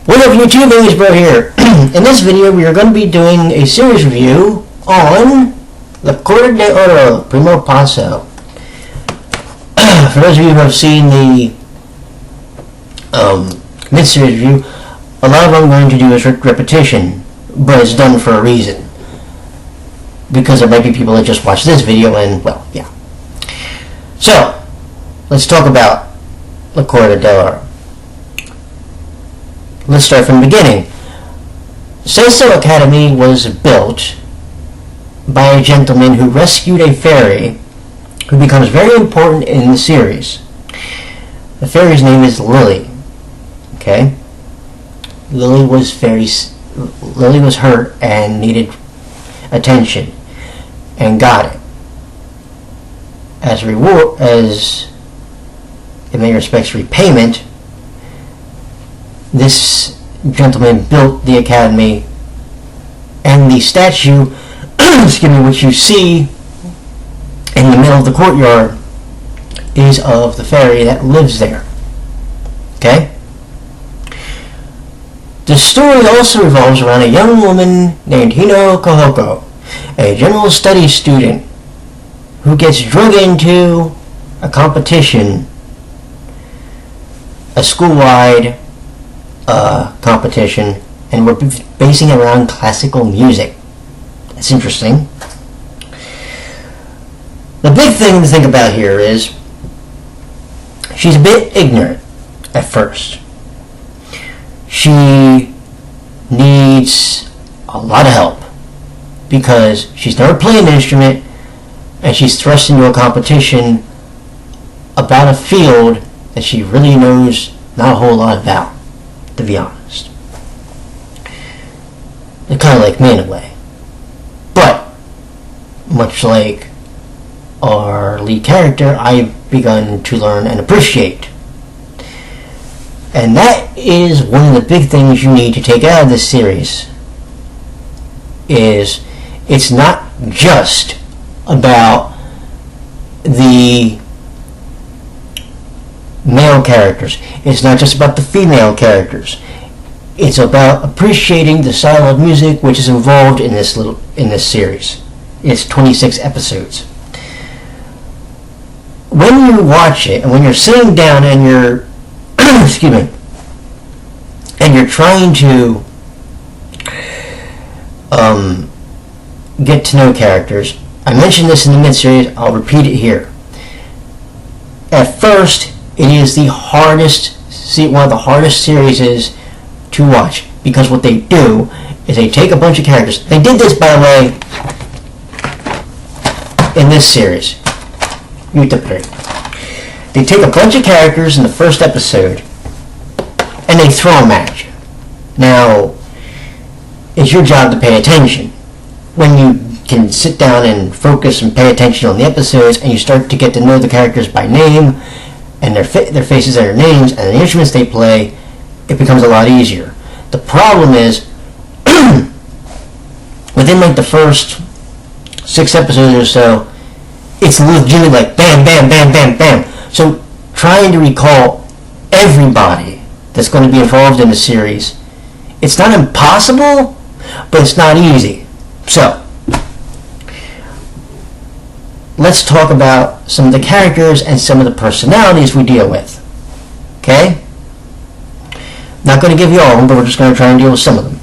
What up YouTube, Amisbro here. In this video we are going to be doing a series review on the Corda Primo Passo. For those of you who have seen the Midseries review, a lot of what I'm going to do is repetition, but it's done for a reason. Because there might be people that just watch this video and, well, yeah. So, let's talk about the Corda. Let's start from the beginning. Seiso Academy was built by a gentleman who rescued a fairy who becomes very important in the series. The fairy's name is Lilli. Okay? Lilli was hurt and needed attention and got it. As reward, as in many respects repayment, this gentleman built the academy, and the statue excuse me, which you see in the middle of the courtyard is of the fairy that lives there. Okay? The story also revolves around a young woman named Hino Kahoko, a general studies student who gets drug into a competition, a school-wide competition, and we're basing it around classical music. That's interesting. The big thing to think about here is she's a bit ignorant at first. She needs a lot of help because she's never played an instrument and she's thrust into a competition about a field that she really knows not a whole lot about, to be honest. They're kind of like me in a way. But, much like our lead character, I've begun to learn and appreciate. And that is one of the big things you need to take out of this series. Is it's not just about the male characters. It's not just about the female characters. It's about appreciating the style of music which is involved in this series. It's 26 episodes. When you watch it, and when you're sitting down and you're excuse me, and you're trying to get to know characters, I mentioned this in the mid-series, I'll repeat it here. At first, it is the hardest, one of the hardest series to watch, because what they do is they take a bunch of characters. They did this, by the way, in this series. They take a bunch of characters in the first episode and they throw them at you. Now, it's your job to pay attention. When you can sit down and focus and pay attention on the episodes, and you start to get to know the characters by name and their faces and their names and the instruments they play, it becomes a lot easier. The problem is, within like the first 6 episodes or so, it's legitimately like bam, bam, bam, bam, bam. So trying to recall everybody that's going to be involved in the series, it's not impossible, but it's not easy. So, let's talk about some of the characters and some of the personalities we deal with. Okay? Not going to give you all of them, but we're just going to try and deal with some of them.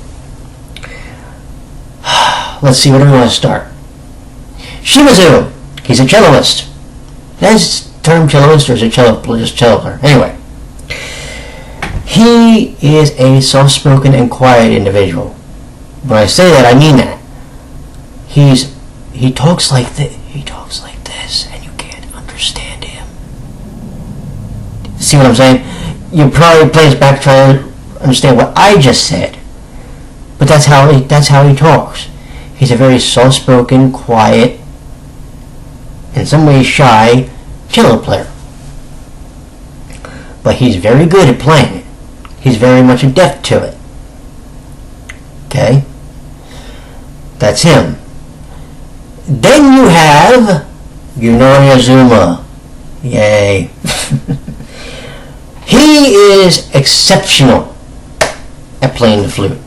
Let's see, where do we want to start? Shimazu. He's a celloist. Is the term celloist, or is it just cello player? Anyway. He is a soft-spoken and quiet individual. When I say that, I mean that. He talks like this. He talks like this, and you can't understand him. See what I'm saying? You probably play this back trying to understand what I just said. But that's how he talks. He's a very soft-spoken, quiet, in some ways shy cello player. But he's very good at playing it. He's very much adept to it. Okay? That's him. Then you have Yazuma. Yay. He is exceptional. at playing the flute.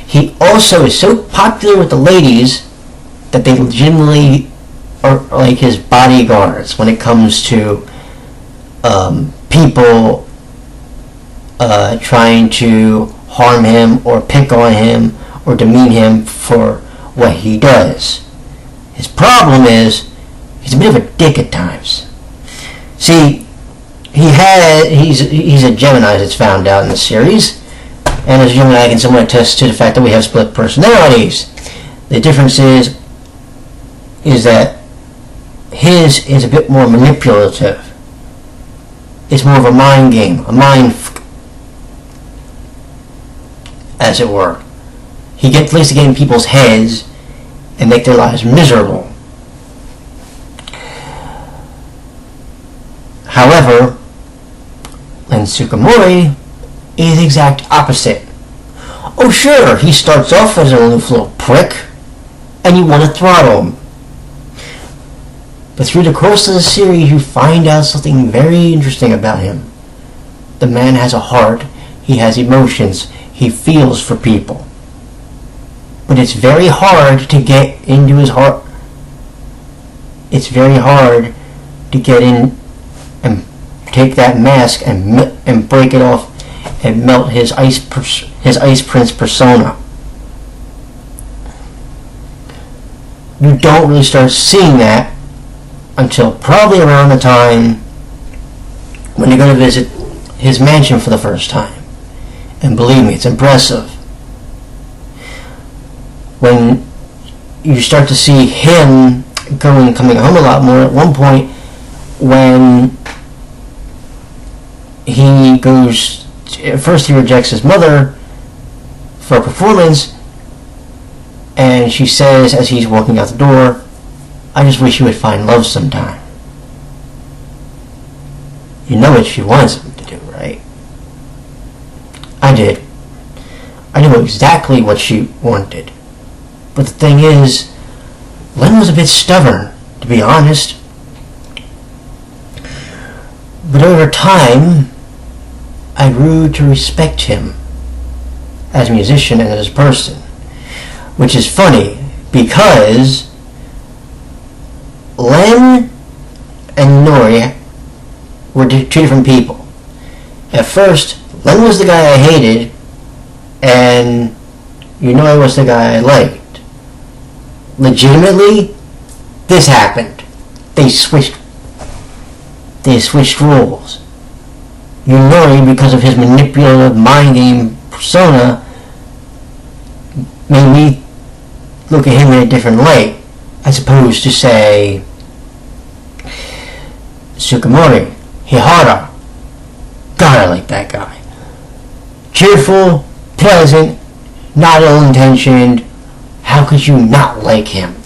He also is so popular with the ladies that they legitimately are like his bodyguards when it comes to people trying to harm him or pick on him or demean him for what he does. His problem is he's a bit of a dick at times. See, he's a Gemini, as it's found out in the series, and as a Gemini I can somewhat attest to the fact that we have split personalities. The difference is that his is a bit more manipulative. It's more of a mind game, as it were. He likes to get in people's heads and make their lives miserable. However, Len Tsukamori is the exact opposite. Oh sure, he starts off as a little prick, and you want to throttle him. But through the course of the series, you find out something very interesting about him. The man has a heart, he has emotions, he feels for people. But it's very hard to get into his heart. It's very hard to get in and take that mask and break it off and melt his Ice Prince persona. You don't really start seeing that until probably around the time when you're going to visit his mansion for the first time. And believe me, it's impressive. When you start to see him coming home a lot more, at one point when he goes, first he rejects his mother for a performance, and she says as he's walking out the door, "I just wish you would find love sometime." You know what she wants him to do, right? I did. I knew exactly what she wanted. But the thing is, Len was a bit stubborn, to be honest. But over time, I grew to respect him as a musician and as a person. Which is funny, because Len and Nori were two different people. At first, Len was the guy I hated, and Nori was the guy I liked. Legitimately, this happened. They switched roles. Nori, because of his manipulative mind game persona, made me look at him in a different light, as opposed to, say, Tsukamori, Hihara. God, I like that guy. Cheerful, pleasant, not ill-intentioned. How could you not like him?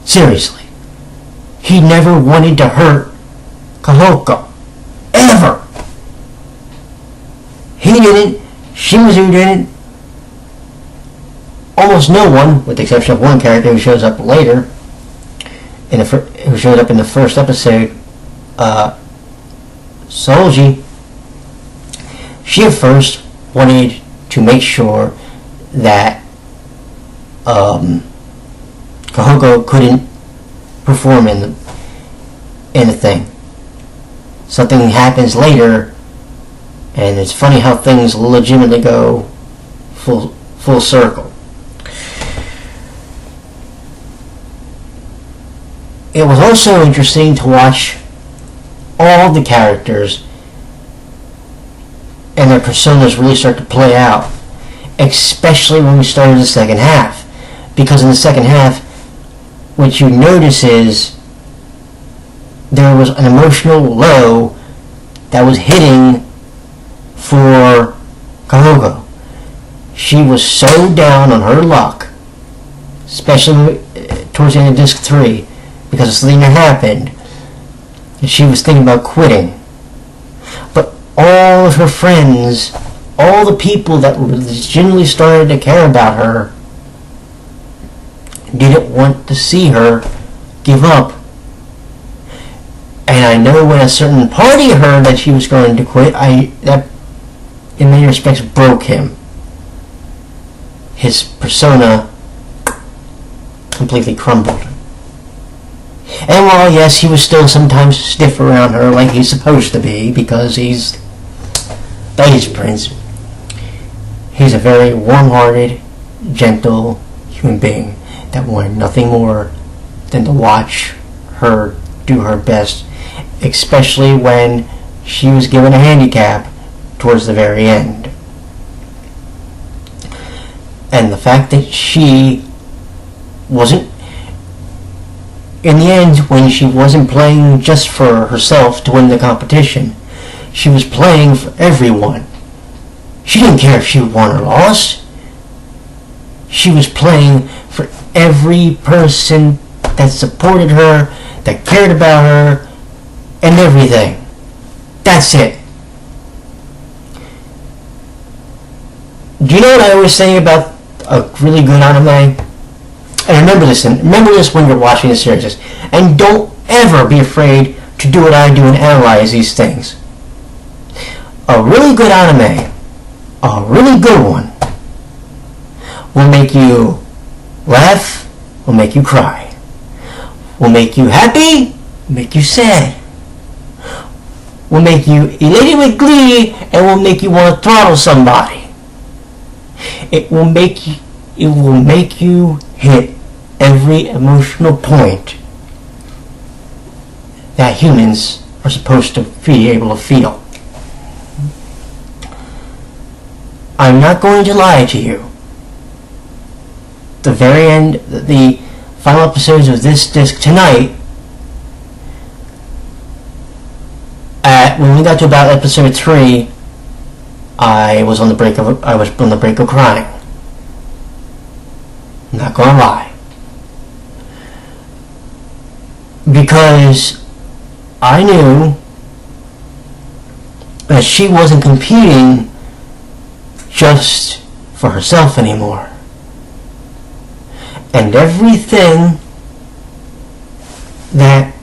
Seriously. He never wanted to hurt Kahoko. Ever. He didn't. Shimizu didn't. Almost no one, with the exception of one character who shows up later, who showed up in the first episode, Soji. She at first wanted to make sure that Kahoko couldn't perform in the thing. Something happens later, and it's funny how things legitimately go full circle. It was also interesting to watch all the characters and their personas really start to play out, especially when we started the second half. Because in the second half, what you notice is there was an emotional low that was hitting for Kahoko. She was so down on her luck, especially towards the end of Disc 3, because something that happened, and she was thinking about quitting. But all of her friends, all the people that genuinely started to care about her, didn't want to see her give up. And I know when a certain party heard that she was going to quit, that in many respects, broke him. His persona completely crumbled. And while, yes, he was still sometimes stiff around her like he's supposed to be because he's the Ice Prince, he's a very warm-hearted, gentle human being that wanted nothing more than to watch her do her best, especially when she was given a handicap towards the very end. And the fact that she wasn't, in the end, when she wasn't playing just for herself to win the competition, she was playing for everyone. She didn't care if she won or lost. She was playing for every person that supported her, that cared about her, and everything. That's it. Do you know what I always say about a really good anime? And remember this when you're watching the series. And don't ever be afraid to do what I do and analyze these things. A really good anime, a really good one, will make you laugh, will make you cry, will make you happy, will make you sad, will make you elated with glee, and will make you want to throttle somebody. It will make you hit every emotional point that humans are supposed to be able to feel. I'm not going to lie to you. The very end, the final episodes of this disc tonight, when we got to about episode 3, I was on the brink of crying. I'm not gonna lie. Because I knew that she wasn't competing just for herself anymore. And everything that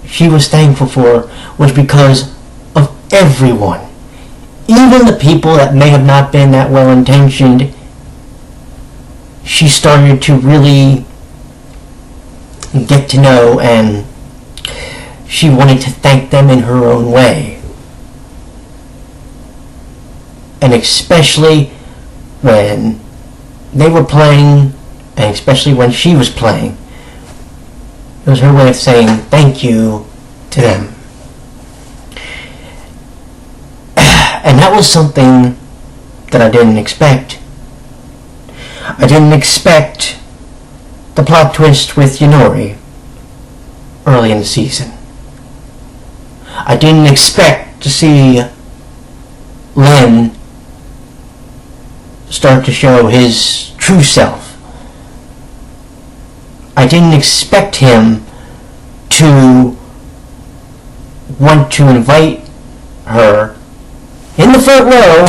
she was thankful for was because of everyone. Even the people that may have not been that well-intentioned, she started to really get to know, and she wanted to thank them in her own way. And especially when they were playing, and especially when she was playing, it was her way of saying thank you to them. And that was something that I didn't expect. I didn't expect the plot twist with Yonori early in the season. I didn't expect to see Len start to show his true self. I didn't expect him to want to invite her in the front row,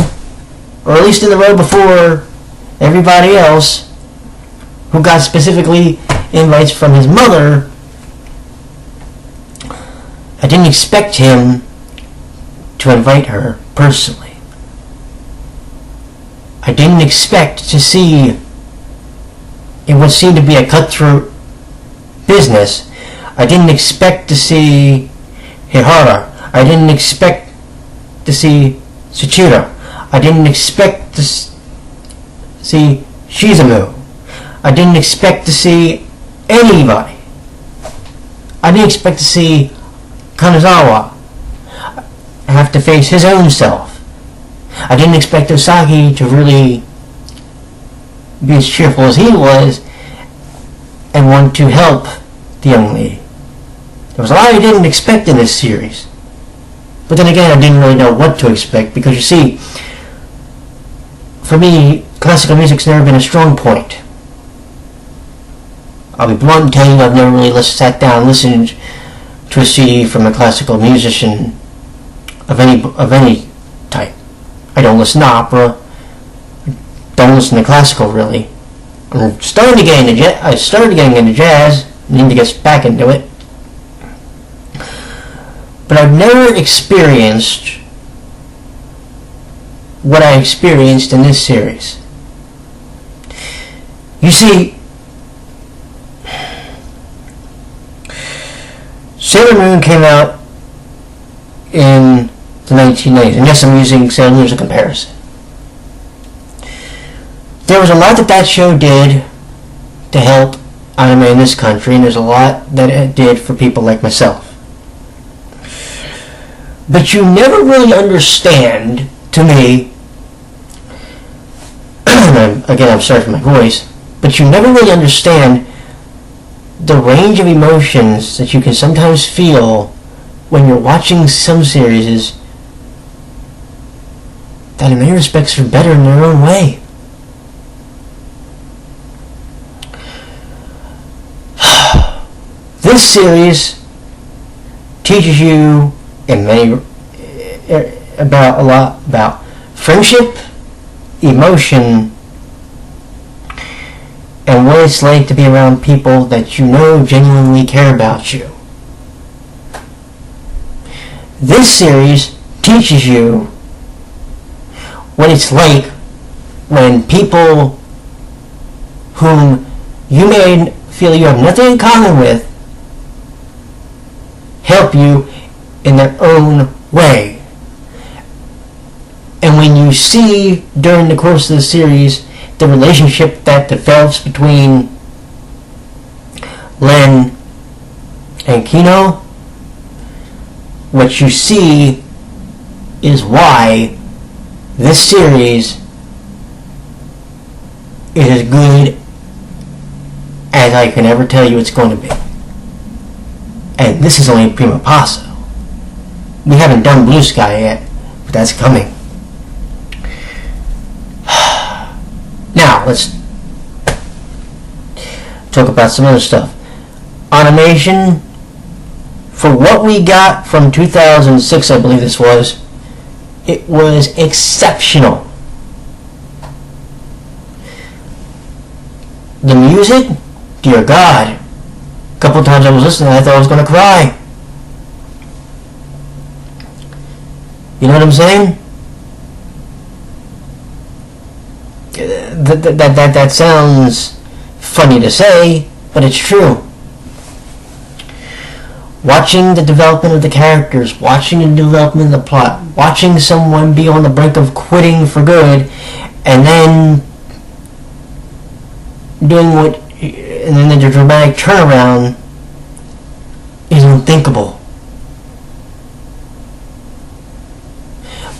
or at least in the row before everybody else, who got specifically invites from his mother. I didn't expect him to invite her personally. I didn't expect to see, in what seemed to be a cutthroat business, I didn't expect to see Hihara. I didn't expect to see Tsuchira. I didn't expect to see Shizumu. I didn't expect to see anybody. I didn't expect to see Kanazawa have to face his own self. I didn't expect Osaki to really be as cheerful as he was and want to help the young lady. There was a lot I didn't expect in this series. But then again, I didn't really know what to expect, because you see, for me, classical music's never been a strong point. I'll be blunt and tell you I've never really sat down and listened to a CD from a classical musician of any type. I don't listen to opera. Don't listen to classical, really. I started getting into jazz. Need to get back into it. But I've never experienced what I experienced in this series. You see, Sailor Moon came out in the 1980s, and yes, I'm using Sailor Moon as a comparison. There was a lot that show did to help anime in this country, and there's a lot that it did for people like myself. But you never really understand, to me, again, I'm sorry for my voice, but you never really understand the range of emotions that you can sometimes feel when you're watching some series that in many respects are better in their own way. This series teaches you a lot about friendship, emotion, and what it's like to be around people that you know genuinely care about you. This series teaches you what it's like when people whom you may feel you have nothing in common with help you in their own way. And when you see during the course of the series the relationship that develops between Len and Kino, what you see is why this series is as good as I can ever tell you it's going to be. And this is only Primo Passo. We haven't done Blue Sky yet, but that's coming. Now, let's talk about some other stuff. Animation, for what we got from 2006, I believe this was, it was exceptional. The music, dear God, a couple times I was listening, I thought I was going to cry. You know what I'm saying? That sounds funny to say, but it's true. Watching the development of the characters, watching the development of the plot, watching someone be on the brink of quitting for good, and then and then the dramatic turnaround is unthinkable.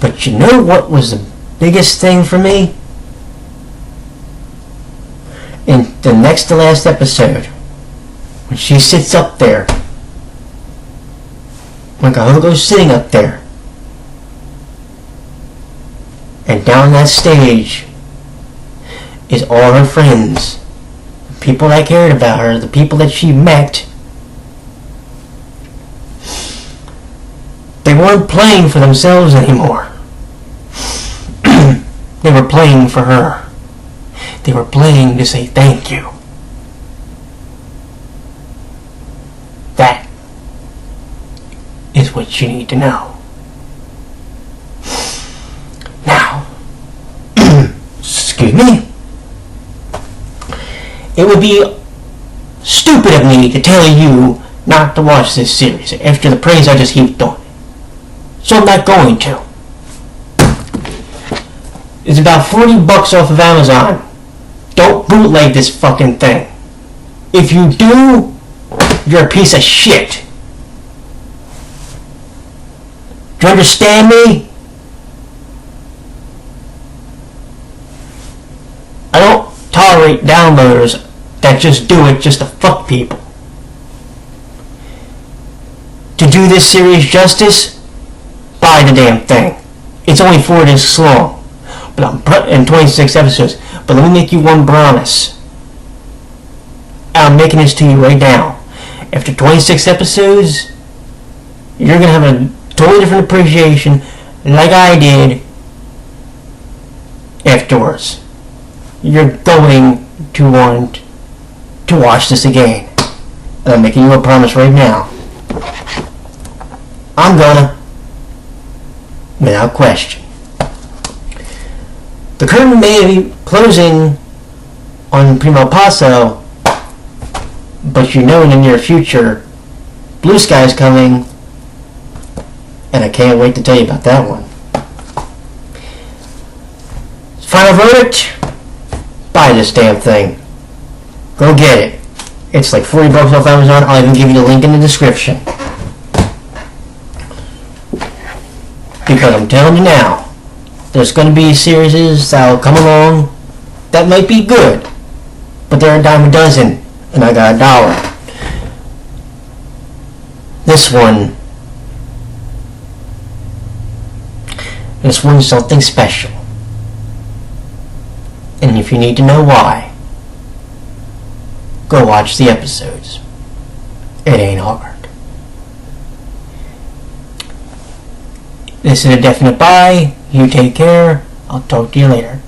But you know what was the biggest thing for me? In the next to last episode, when she sits up there, when Kahoko's sitting up there, and down that stage is all her friends, the people that cared about her, the people that she met. They weren't playing for themselves anymore. They were playing for her. They were playing to say thank you. That is what you need to know. Now, excuse me, it would be stupid of me to tell you not to watch this series after the praise I just heaped on it. So I'm not going to. It's about $40 off of Amazon. Don't bootleg this fucking thing. If you do, you're a piece of shit. Do you understand me? I don't tolerate downloaders that just do it just to fuck people. To do this series justice, buy the damn thing. It's only 4 discs long. But I'm in 26 episodes. But let me make you one promise. I'm making this to you right now. After 26 episodes, you're going to have a totally different appreciation, like I did, afterwards. You're going to want to watch this again. And I'm making you a promise right now. I'm gonna, without question. The curtain may be closing on Primo Passo, but you know in the near future, Blue Sky's coming, and I can't wait to tell you about that one. Final verdict, buy this damn thing. Go get it. It's like $40 off Amazon. I'll even give you the link in the description. Because I'm telling you now, there's going to be series that'll come along that might be good, but they're a dime a dozen, and I got $1. This one's something special. And if you need to know why, go watch the episodes. It ain't hard. This is a definite buy. You take care. I'll talk to you later.